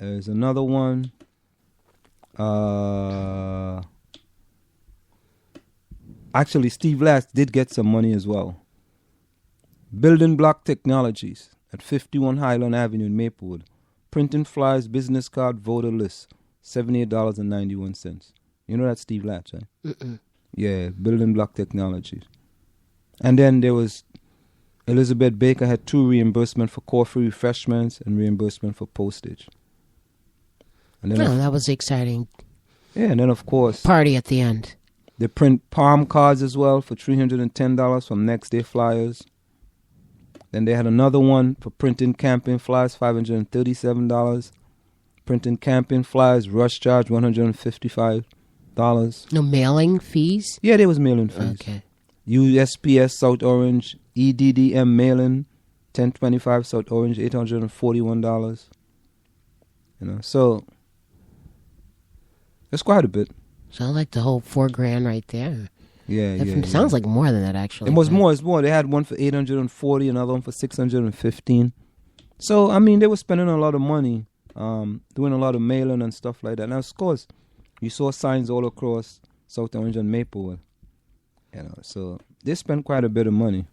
There's another one. Actually, Steve Last did get some money as well. Building Block Technologies at 51 Highland Avenue in Maplewood. Printing flyers, business card, voter list, $78.91. You know that's Steve Latch, right? Mm-mm. Yeah, Building Block Technologies. And then there was Elizabeth Baker had 2 reimbursement for coffee refreshments and reimbursement for postage. And then That was exciting. Yeah, and then of course Party at the end. they print palm cards as well for $310 from Next Day Flyers. Then they had another one for printing campaign flyers, $537. Printing campaign flyers, rush charge, $155. No mailing fees? Yeah, there was mailing fees. Okay. USPS South Orange, EDDM mailing, 1025 South Orange, $841. So it's quite a bit. Sounds like the whole $4,000 right there. Yeah. Sounds like more than that, actually. It was more. It's more. They had one for $840, another one for $615. So I mean, they were spending a lot of money, doing a lot of mailing and stuff like that. Now, of course, you saw signs all across South Orange and Maplewood. So they spent quite a bit of money,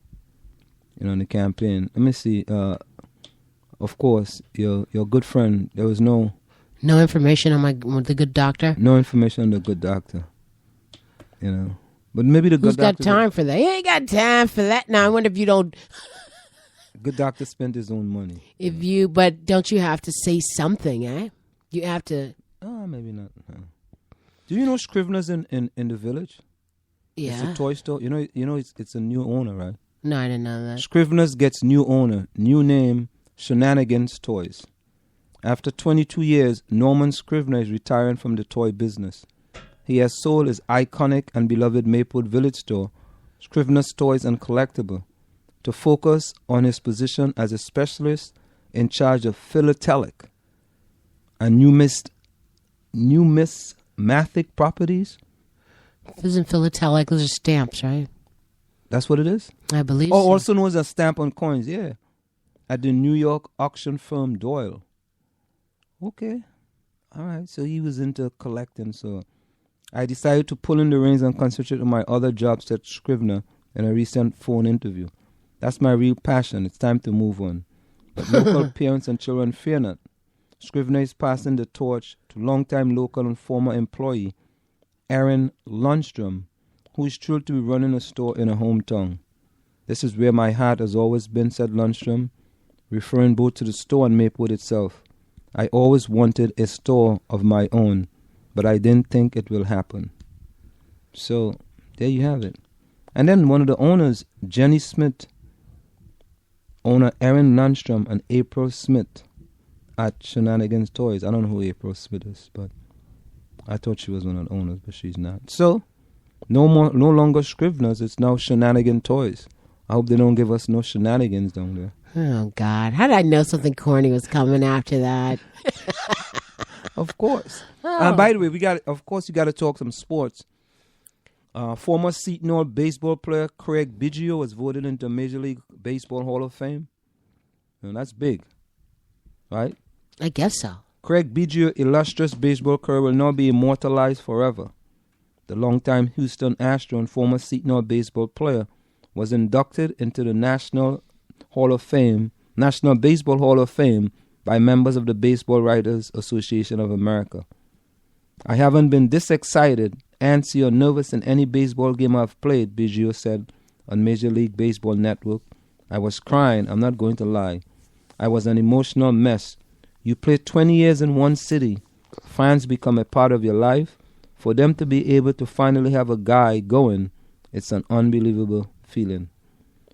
in the campaign. Let me see. Of course, your good friend. There was no information on the good doctor. No information on the good doctor. But maybe the good doctor. Who's got time for that? He ain't got time for that. Now I wonder if you don't. Good doctor spent his own money. But don't you have to say something, eh? You have to. Oh, maybe not. Do you know Scrivener's in the Village? Yeah. It's a toy store. It's a new owner, right? No, I didn't know that. Scrivener's gets new owner, new name, Shenanigans Toys. After 22 years, Norman Scrivener is retiring from the toy business. He has sold his iconic and beloved Maplewood Village store, Scrivener's Toys and Collectible, to focus on his position as a specialist in charge of philatelic and numismatic properties. Isn't philatelic? Those are stamps, right? That's what it is? I believe so. Also known as a stamp on coins, yeah. At the New York auction firm Doyle. Okay. All right. So he was into collecting, so I decided to pull in the reins and concentrate on my other jobs, said Scrivener in a recent phone interview. That's my real passion. It's time to move on. But local parents and children fear not. Scrivener is passing the torch to longtime local and former employee Aaron Lundstrom, who is thrilled to be running a store in her hometown. This is where my heart has always been, said Lundstrom, referring both to the store and Maplewood itself. I always wanted a store of my own, but I didn't think it will happen. So, there you have it. And then one of the owners, Jenny Smith, owner Aaron Lundstrom and April Smith at Shenanigans Toys. I don't know who April Smith is, but I thought she was one of the owners, but she's not. So, no longer Scrivener's, it's now Shenanigan Toys. I hope they don't give us no shenanigans down there. Oh, God. How did I know something corny was coming after that? Of course. Oh. By the way, you got to talk some sports. Former Seton baseball player Craig Biggio was voted into Major League Baseball Hall of Fame. And that's big, right? I guess so. Craig Biggio's illustrious baseball career will now be immortalized forever. The longtime Houston Astro and former Seton baseball player was inducted into the National Baseball Hall of Fame by members of the Baseball Writers Association of America. I haven't been this excited, antsy, or nervous in any baseball game I've played, Biggio said on Major League Baseball Network. I was crying, I'm not going to lie. I was an emotional mess. You play 20 years in one city. Fans become a part of your life. For them to be able to finally have a guy going, it's an unbelievable feeling.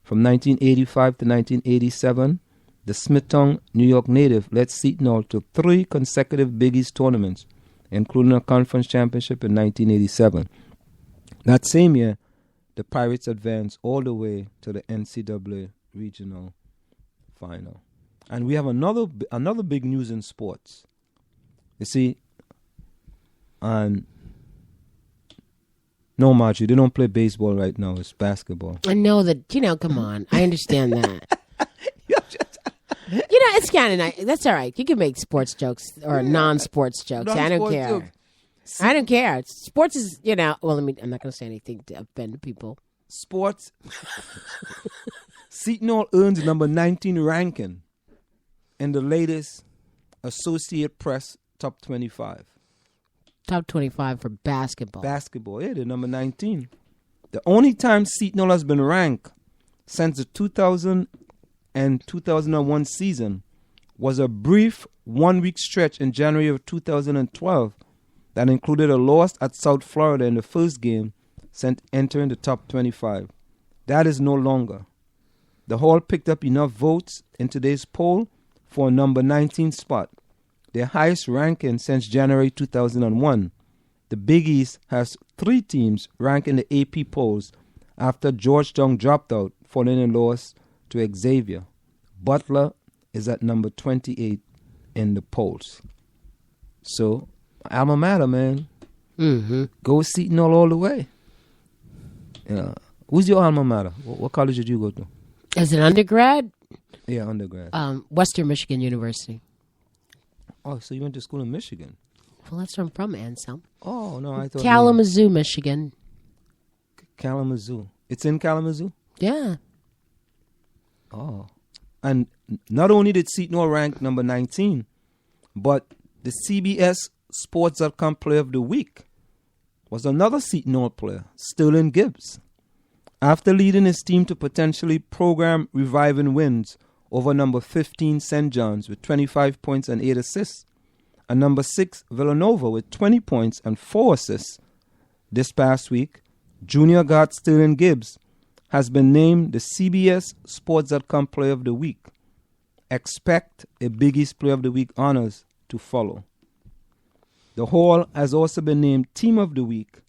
From 1985 to 1987, the Smithtown, New York native led Seton to 3 consecutive Big East tournaments, including a conference championship in 1987. That same year, the Pirates advanced all the way to the NCAA regional final. And we have another big news in sports. You see, and no, Marjorie, they don't play baseball right now. It's basketball. I know that, come on. I understand that. it's kind of nice. That's all right. You can make sports jokes or non-sports jokes. I don't Non-sports care. jokes. I don't care. Sports is, well, I'm not going to say anything to offend people. Sports. Seton Hall earns number 19 ranking in the latest Associated Press Top 25. Top 25 for basketball. Basketball, yeah, they're number 19. The only time Seton Hall has been ranked since the 2000 and 2001 season was a brief one-week stretch in January of 2012 that included a loss at South Florida in the first game since entering the top 25. That is no longer. The Hall picked up enough votes in today's poll for a number 19 spot, their highest ranking since January 2001. The Big East has 3 teams ranked in the AP polls after Georgetown dropped out following a loss to Xavier. Butler is at number 28 in the polls. So, alma mater, man. Mm-hmm. Go Seton Hall all the way. Yeah. Who's your alma mater? What college did you go to? As an undergrad? Yeah, undergrad. Western Michigan University. Oh, so you went to school in Michigan? Well, that's where I'm from, Anselm. Oh, no, I thought... Kalamazoo, Michigan. Kalamazoo. It's in Kalamazoo? Yeah. Oh. And not only did Seton Hall rank number 19, but the CBS Sports.com Player of the Week was another Seton Hall player, Sterling Gibbs. After leading his team to potentially program reviving wins over number 15 St. John's with 25 points and 8 assists, and number 6 Villanova with 20 points and 4 assists this past week, junior guard Sterling Gibbs has been named the CBS Sports.com Player of the Week. Expect a Big East Player of the Week honors to follow. The Hall has also been named Team of the Week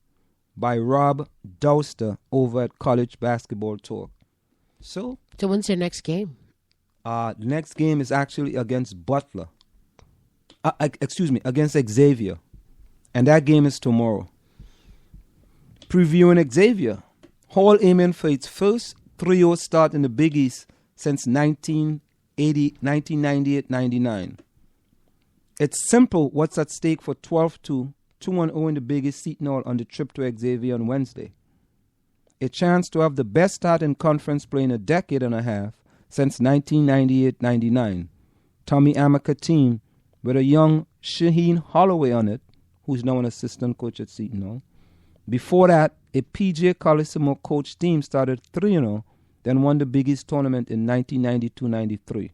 by Rob Douster over at College Basketball Talk. So when's your next game? The next game is actually against Butler. Against Xavier. And that game is tomorrow. Previewing Xavier. Hall aiming for its first 3-0 start in the Big East since 1998-99. It's simple what's at stake for 12-2, 2-1-0 in the Big East Seton Hall on the trip to Xavier on Wednesday. A chance to have the best start in conference play in a decade and a half since 1998-99. Tommy Amaker team with a young Shaheen Holloway on it, who's now an assistant coach at Seton Hall. Before that, a PJ Colosimo coach team started 3-0, then won the Big East tournament in 1992-93.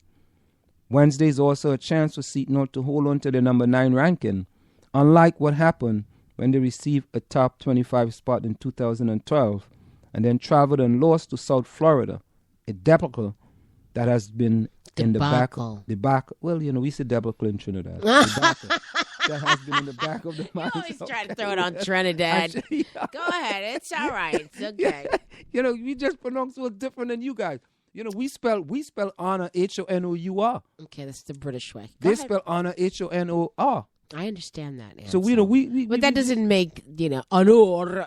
Wednesday is also a chance for Seton Hall to hold on to their number 9 ranking, unlike what happened when they received a top 25 spot in 2012 and then traveled and lost to South Florida, a debacle that has been in the back. Debacle. Well, we say debacle in Trinidad. Debacle. That has been in the back of the mind. You always try to throw it on Trinidad. Go ahead. It's all right. It's okay. We just pronounce it different than you guys. We spell honor Honor. Okay, that's the British way. They spell honor Honor. I understand that. Answer. So but that doesn't make honor or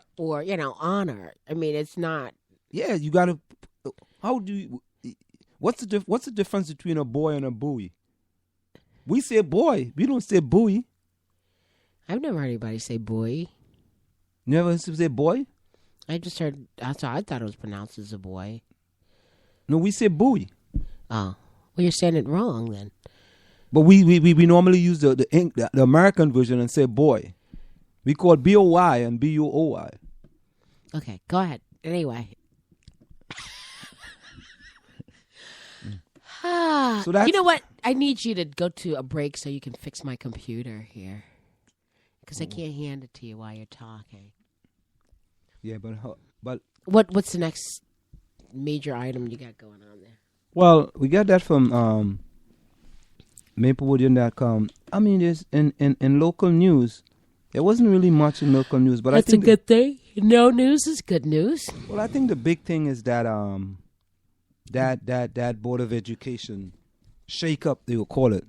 honor. I mean, it's not. Yeah, you gotta. How do you? What's the difference between a boy and a buoy? We say boy. We don't say buoy. I've never heard anybody say boy. Never say boy? I just heard. I thought it was pronounced as a boy. No, we say buoy. Oh, well, you're saying it wrong then. But we normally use the American version and say boy. We call B-O-Y and B-U-O-Y. Okay, go ahead. Anyway. So you know what? I need you to go to a break so you can fix my computer here. Because I can't hand it to you while you're talking. Yeah, but what's the next major item you got going on there? Well, we got that from MapleWoodian.com. I mean, there's in local news. There wasn't really much in local news, but that's I think a good thing. No news is good news. Well, I think the big thing is that that Board of Education shake up, they will call it.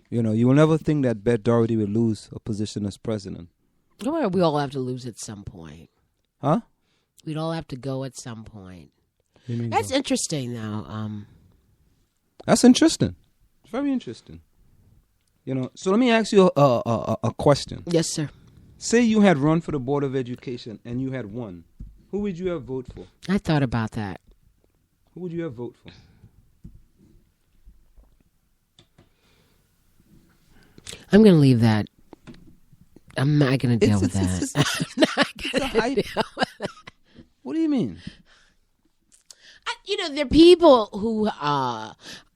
You will never think that Beth Doherty will lose a position as president. Well, we all have to lose at some point. Huh? We'd all have to go at some point. You mean That's interesting, though. That's interesting. Very interesting. So let me ask you a question. Yes, sir. Say you had run for the Board of Education and you had won. Who would you have voted for? I thought about that. Who would you have voted for? I'm going to leave that. I'm not going to deal with that. I'm not going to deal with that. What do you mean? There are people who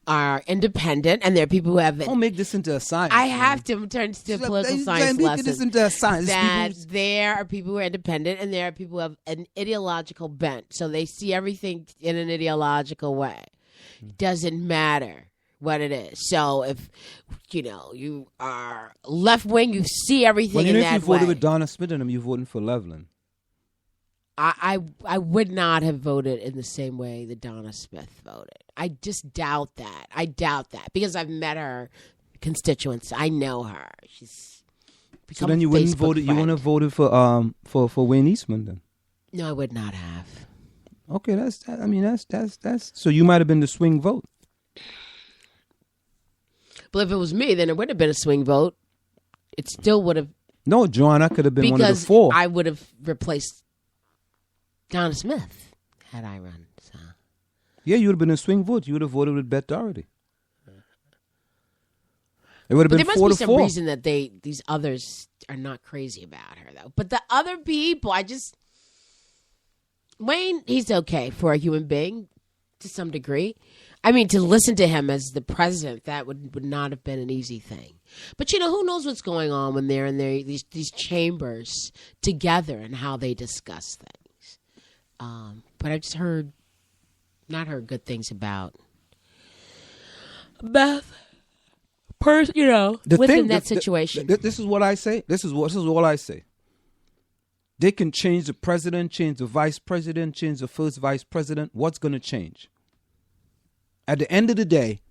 are independent, and there are people who have. Don't make this into a science. I have to turn to a political science lesson. Make this into a science. That there are people who are independent, and there are people who have an ideological bent. So they see everything in an ideological way. Doesn't matter what it is. So if you are left wing, you see everything in that way. If you voted with Donna Smith and them, you voting for Levelin. I would not have voted in the same way that Donna Smith voted. I just doubt that. I doubt that because I've met her constituents. I know her. She's become so then you wouldn't vote. You wouldn't have voted for Wayne Eastman then? No, I would not have. Okay, that's. So you might have been the swing vote. But if it was me, then it would have been a swing vote. It still would have. No, Joanna could have been one of the four. I would have replaced Donna Smith had I run. So. Yeah, you would have been a swing vote. You would have voted with Beth Doherty. It would have been 4-4. There must be some reason that these others are not crazy about her, though. But the other people, Wayne, he's okay for a human being to some degree. I mean, to listen to him as the president, that would not have been an easy thing. But, who knows what's going on when they're in these chambers together and how they discuss things. But I've just not heard good things about Beth, within that situation. This is what I say. This is all I say. They can change the president, change the vice president, change the first vice president. What's going to change? At the end of the day,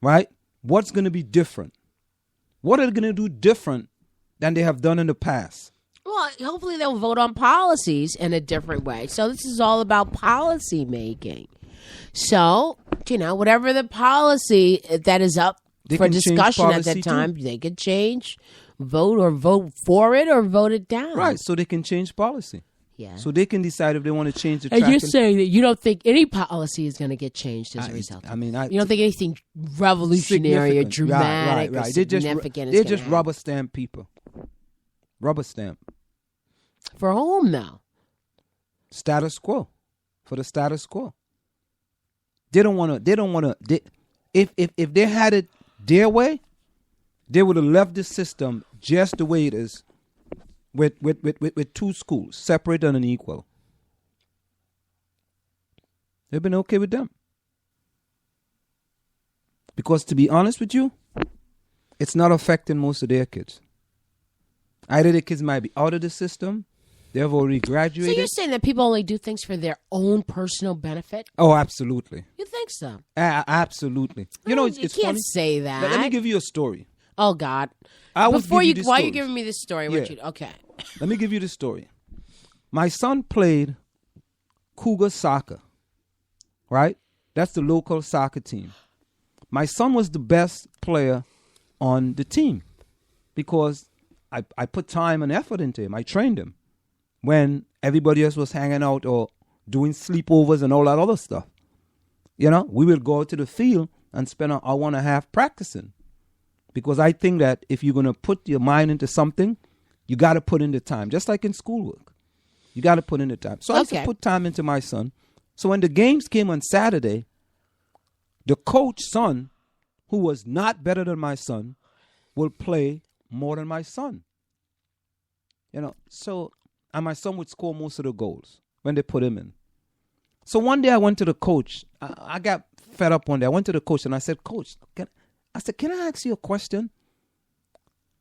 right? What's going to be different? What are they going to do different than they have done in the past? Well, hopefully they'll vote on policies in a different way. So this is all about policy making. So, whatever the policy that is up for discussion at that time, they could vote for it or vote it down. Right, so they can change policy. Yeah. So they can decide if they want to change the track. And you're saying that you don't think any policy is going to get changed as a result. You don't think anything revolutionary or dramatic or significant is They just rubber stamp people. Rubber stamp. For whom now? Status quo. For the status quo. They don't want to. If they had it their way, they would have left the system just the way it is. With two schools, separate and unequal. They've been okay with them. Because to be honest with you, it's not affecting most of their kids. Either the kids might be out of the system, they've already graduated. So you're saying that people only do things for their own personal benefit? Oh, absolutely. You think so? Absolutely. You can't funny. say that. Let me give you a story. Oh, God. While you're giving me this story, okay. Let me give you the story. My son played Cougar soccer, right? That's the local soccer team. My son was the best player on the team because I put time and effort into him. I trained him when everybody else was hanging out or doing sleepovers and all that other stuff. We would go out to the field and spend an hour and a half practicing. Because I think that if you're going to put your mind into something, you got to put in the time. Just like in schoolwork. You got to put in the time. So I used to put time into my son. So when the games came on Saturday, the coach's son, who was not better than my son, will play more than my son. And my son would score most of the goals when they put him in. So one day I went to the coach. I got fed up one day. I went to the coach and I said, Coach, can I ask you a question?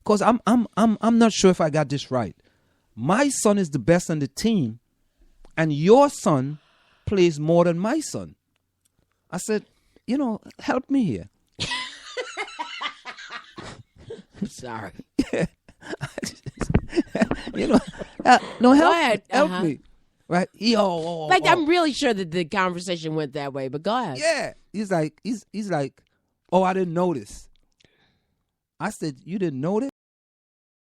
Because I'm not sure if I got this right. My son is the best on the team, and your son plays more than my son. I said, help me here. I'm sorry. No, help. Go ahead. Help me. Right? I'm really sure that the conversation went that way, but go ahead. Yeah. He's like, Oh, I didn't notice. I said, you didn't notice?